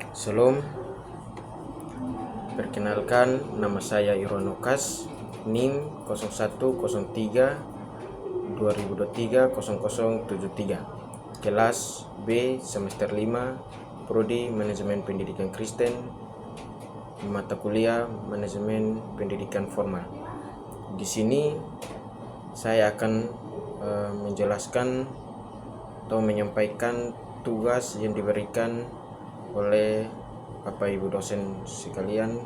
Shalom, perkenalkan nama saya Irwan Okas, NIM 0103 2023 0073, kelas B semester 5, Prodi Manajemen Pendidikan Kristen, mata kuliah Manajemen Pendidikan Formal. Di sini saya akan menjelaskan atau menyampaikan tugas yang diberikan oleh Bapak Ibu dosen sekalian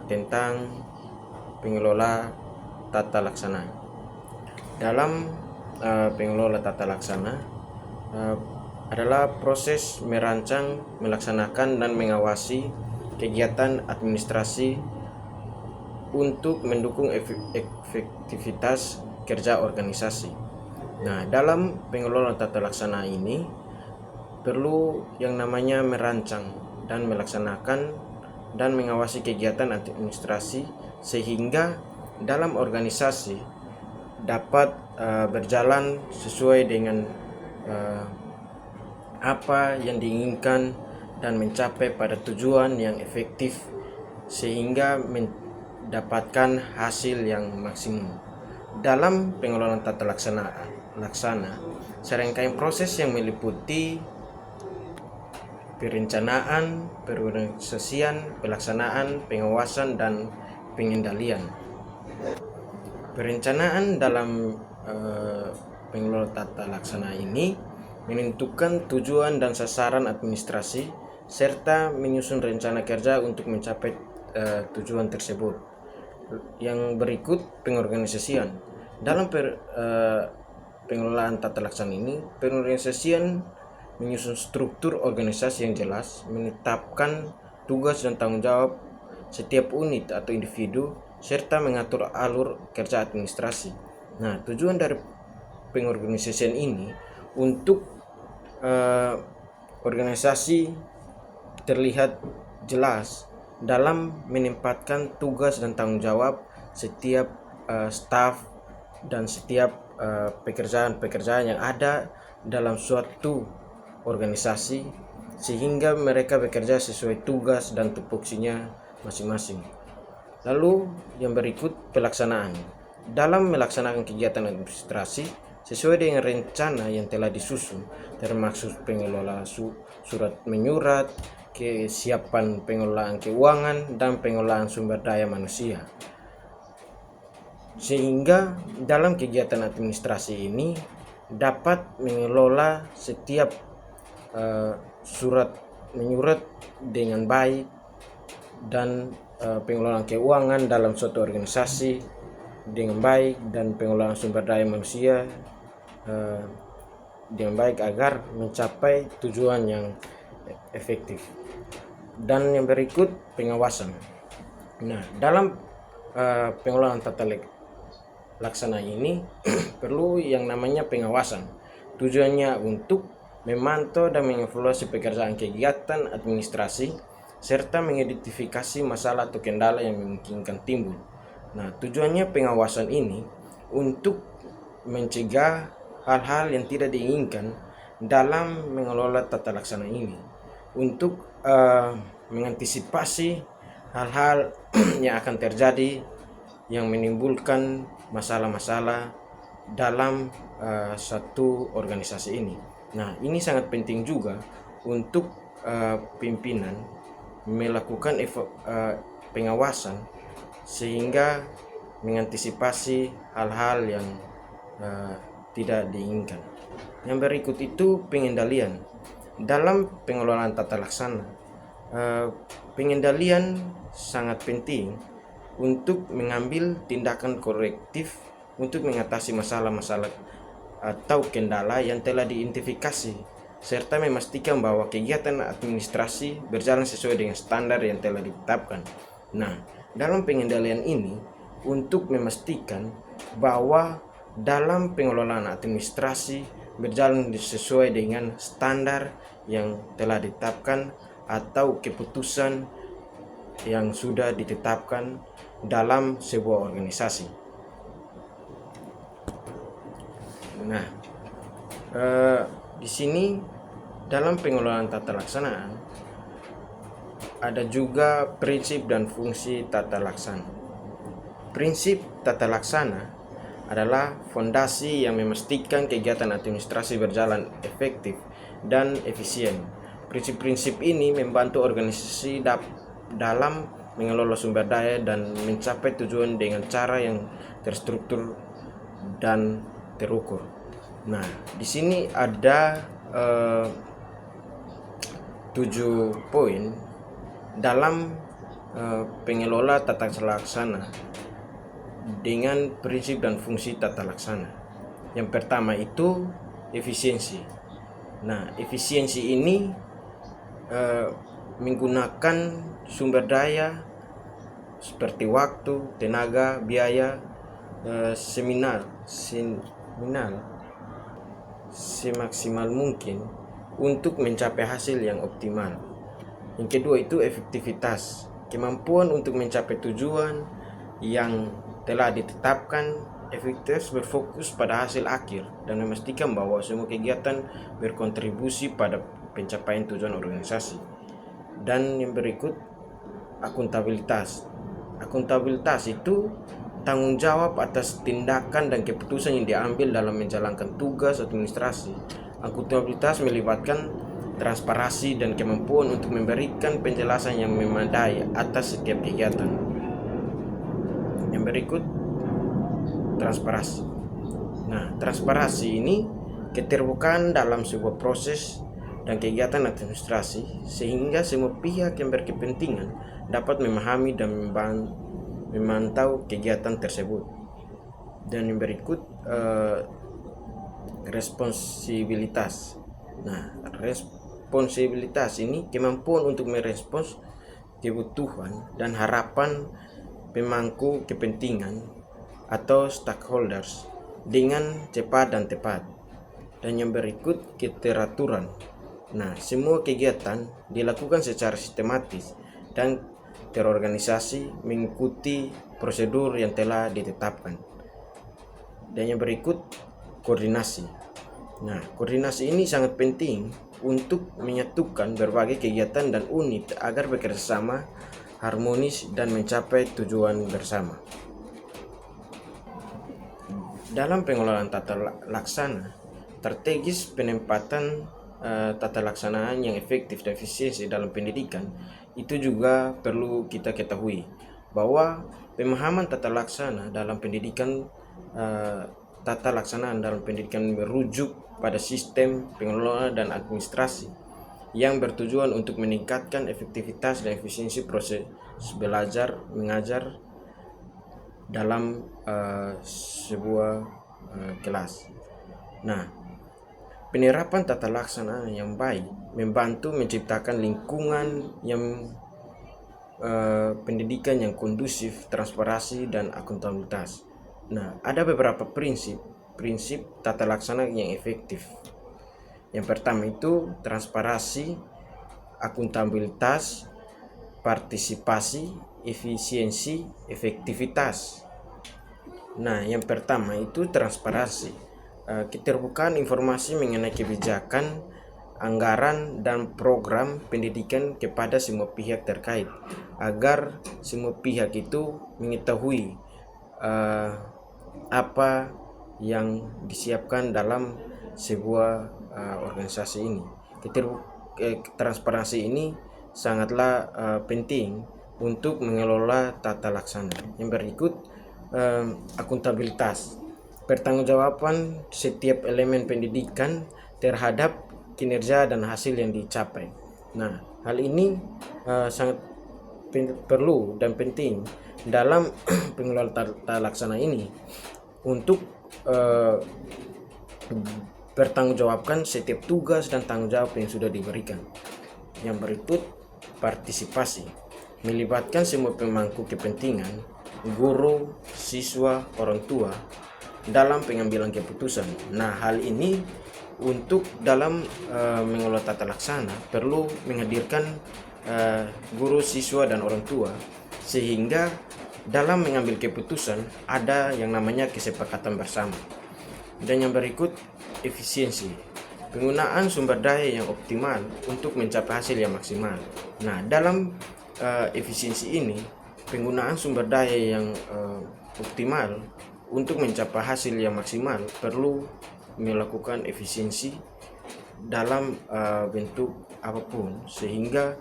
tentang pengelola tata laksana. Dalam pengelola tata laksana adalah proses merancang, melaksanakan dan mengawasi kegiatan administrasi untuk mendukung efektivitas kerja organisasi. Nah, dalam pengelola tata laksana ini perlu yang namanya merancang dan melaksanakan dan mengawasi kegiatan administrasi sehingga dalam organisasi dapat berjalan sesuai dengan apa yang diinginkan dan mencapai pada tujuan yang efektif sehingga mendapatkan hasil yang maksimum. Dalam pengelolaan tata laksana serangkaian proses yang meliputi perencanaan, perorganisasian, pelaksanaan, pengawasan, dan pengendalian. Perencanaan dalam pengelola tata laksana ini menentukan tujuan dan sasaran administrasi serta menyusun rencana kerja untuk mencapai tujuan tersebut. Yang berikut pengorganisasian. Dalam pengelolaan tata laksana ini, pengorganisasian menyusun struktur organisasi yang jelas, menetapkan tugas dan tanggung jawab setiap unit atau individu, serta mengatur alur kerja administrasi. Nah, tujuan dari pengorganisasian ini untuk organisasi terlihat jelas dalam menempatkan tugas dan tanggung jawab setiap staf dan setiap pekerjaan-pekerjaan yang ada dalam suatu organisasi sehingga mereka bekerja sesuai tugas dan tupoksinya masing-masing. Lalu yang berikut pelaksanaan. Dalam melaksanakan kegiatan administrasi sesuai dengan rencana yang telah disusun, termasuk pengelola surat menyurat, kesiapan pengelolaan keuangan, dan pengelolaan sumber daya manusia. Sehingga dalam kegiatan administrasi ini dapat mengelola setiap surat menyurat dengan baik dan pengelolaan keuangan dalam suatu organisasi dengan baik dan pengelolaan sumber daya manusia dengan baik agar mencapai tujuan yang efektif. Dan yang berikut pengawasan. Nah, dalam pengelolaan tata laksana ini perlu yang namanya pengawasan. Tujuannya untuk memantau dan mengevaluasi pekerjaan kegiatan administrasi serta mengidentifikasi masalah atau kendala yang memungkinkan timbul. Nah, tujuannya pengawasan ini untuk mencegah hal-hal yang tidak diinginkan dalam mengelola tata laksana ini, untuk mengantisipasi hal-hal yang akan terjadi yang menimbulkan masalah-masalah dalam satu organisasi ini. Nah, ini sangat penting juga untuk pimpinan melakukan pengawasan sehingga mengantisipasi hal-hal yang tidak diinginkan. Yang berikut itu pengendalian. Dalam pengelolaan tata laksana, pengendalian sangat penting untuk mengambil tindakan korektif untuk mengatasi masalah-masalah atau kendala yang telah diidentifikasi serta memastikan bahwa kegiatan administrasi berjalan sesuai dengan standar yang telah ditetapkan. Nah, dalam pengendalian ini untuk memastikan bahwa dalam pengelolaan administrasi berjalan sesuai dengan standar yang telah ditetapkan atau keputusan yang sudah ditetapkan dalam sebuah organisasi. Nah, di sini dalam pengelolaan tata laksanaan ada juga prinsip dan fungsi tata laksana. Prinsip tata laksana adalah fondasi yang memastikan kegiatan administrasi berjalan efektif dan efisien. Prinsip-prinsip ini membantu organisasi dalam mengelola sumber daya dan mencapai tujuan dengan cara yang terstruktur dan terukur. Nah, di sini ada 7 poin dalam pengelola tata laksana dengan prinsip dan fungsi tata laksana. Yang pertama itu efisiensi. Nah, efisiensi ini menggunakan sumber daya seperti waktu, tenaga, biaya semaksimal mungkin untuk mencapai hasil yang optimal. Yang kedua itu efektivitas, kemampuan untuk mencapai tujuan yang telah ditetapkan. Efektivitas berfokus pada hasil akhir dan memastikan bahwa semua kegiatan berkontribusi pada pencapaian tujuan organisasi. Dan yang berikut akuntabilitas. Akuntabilitas itu tanggung jawab atas tindakan dan keputusan yang diambil dalam menjalankan tugas administrasi. Akuntabilitas melibatkan transparansi dan kemampuan untuk memberikan penjelasan yang memadai atas setiap kegiatan. Yang berikut transparansi. Nah, transparansi ini keterbukaan dalam sebuah proses dan kegiatan administrasi sehingga semua pihak yang berkepentingan dapat memahami dan memantau kegiatan tersebut. Dan yang berikut responsibilitas. Nah, responsibilitas ini kemampuan untuk merespons kebutuhan dan harapan pemangku kepentingan atau stakeholders dengan cepat dan tepat. Dan yang berikut keteraturan. Nah, semua kegiatan dilakukan secara sistematis dan terorganisasi mengikuti prosedur yang telah ditetapkan. Dan yang berikut koordinasi. Nah, koordinasi ini sangat penting untuk menyatukan berbagai kegiatan dan unit agar bekerja sama harmonis dan mencapai tujuan bersama. Dalam pengelolaan tata laksana, strategis penempatan tata laksanaan yang efektif dan efisiensi dalam pendidikan itu juga perlu kita ketahui bahwa pemahaman tata laksana dalam pendidikan merujuk pada sistem pengelolaan dan administrasi yang bertujuan untuk meningkatkan efektivitas dan efisiensi proses belajar mengajar dalam sebuah kelas. Nah, penerapan tata laksana yang baik membantu menciptakan lingkungan yang pendidikan yang kondusif, transparansi dan akuntabilitas. Nah, ada beberapa prinsip tata laksana yang efektif. Yang pertama itu transparansi, akuntabilitas, partisipasi, efisiensi, efektivitas. Nah, yang pertama itu transparansi. Keterbukaan informasi mengenai kebijakan, anggaran, dan program pendidikan kepada semua pihak terkait agar semua pihak itu mengetahui apa yang disiapkan dalam sebuah organisasi ini. Transparansi ini sangatlah penting untuk mengelola tata laksana. Yang berikut akuntabilitas, pertanggungjawaban setiap elemen pendidikan terhadap kinerja dan hasil yang dicapai. Nah, hal ini sangat perlu dan penting dalam pengelolaan tata laksana ini untuk bertanggungjawabkan setiap tugas dan tanggung jawab yang sudah diberikan. Yang berikut partisipasi, melibatkan semua pemangku kepentingan, guru, siswa, orang tua dalam pengambilan keputusan. Nah, hal ini untuk dalam mengelola tata laksana perlu menghadirkan guru, siswa, dan orang tua sehingga dalam mengambil keputusan ada yang namanya kesepakatan bersama. Dan yang berikut efisiensi, penggunaan sumber daya yang optimal untuk mencapai hasil yang maksimal. Nah, dalam efisiensi ini, penggunaan sumber daya yang optimal untuk mencapai hasil yang maksimal perlu melakukan efisiensi dalam bentuk apapun, sehingga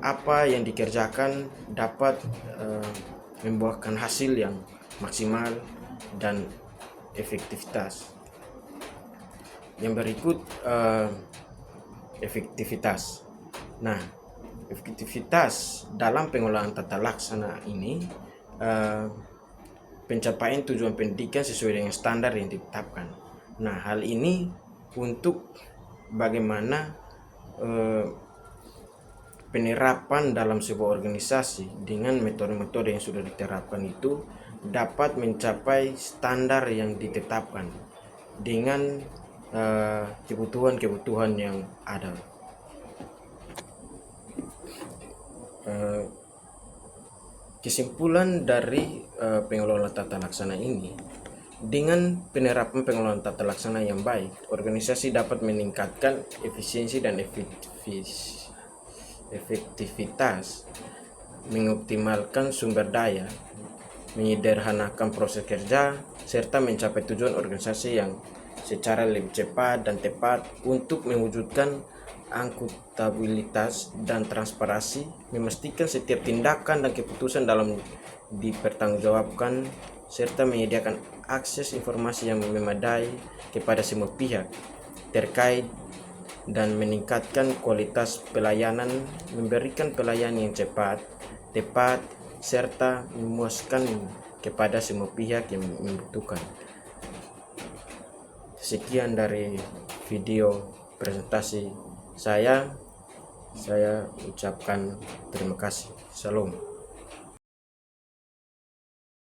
apa yang dikerjakan dapat membuahkan hasil yang maksimal dan efektivitas. Yang berikut efektivitas. Nah, efektivitas dalam pengolahan tata laksana ini pencapaian tujuan pendidikan sesuai dengan standar yang ditetapkan. Nah, hal ini untuk bagaimana penerapan dalam sebuah organisasi dengan metode-metode yang sudah diterapkan itu dapat mencapai standar yang ditetapkan dengan kebutuhan-kebutuhan yang ada. Kesimpulan dari pengelola tata laksana ini, dengan penerapan pengelolaan tata laksana yang baik, organisasi dapat meningkatkan efisiensi dan efektivitas, mengoptimalkan sumber daya, menyederhanakan proses kerja, serta mencapai tujuan organisasi yang secara lebih cepat dan tepat. Untuk mewujudkan akuntabilitas dan transparansi, memastikan setiap tindakan dan keputusan dalam dipertanggungjawabkan, serta menyediakan akses informasi yang memadai kepada semua pihak terkait, dan meningkatkan kualitas pelayanan, memberikan pelayanan yang cepat, tepat, serta memuaskan kepada semua pihak yang membutuhkan. Sekian dari video presentasi saya ucapkan terima kasih. Salam.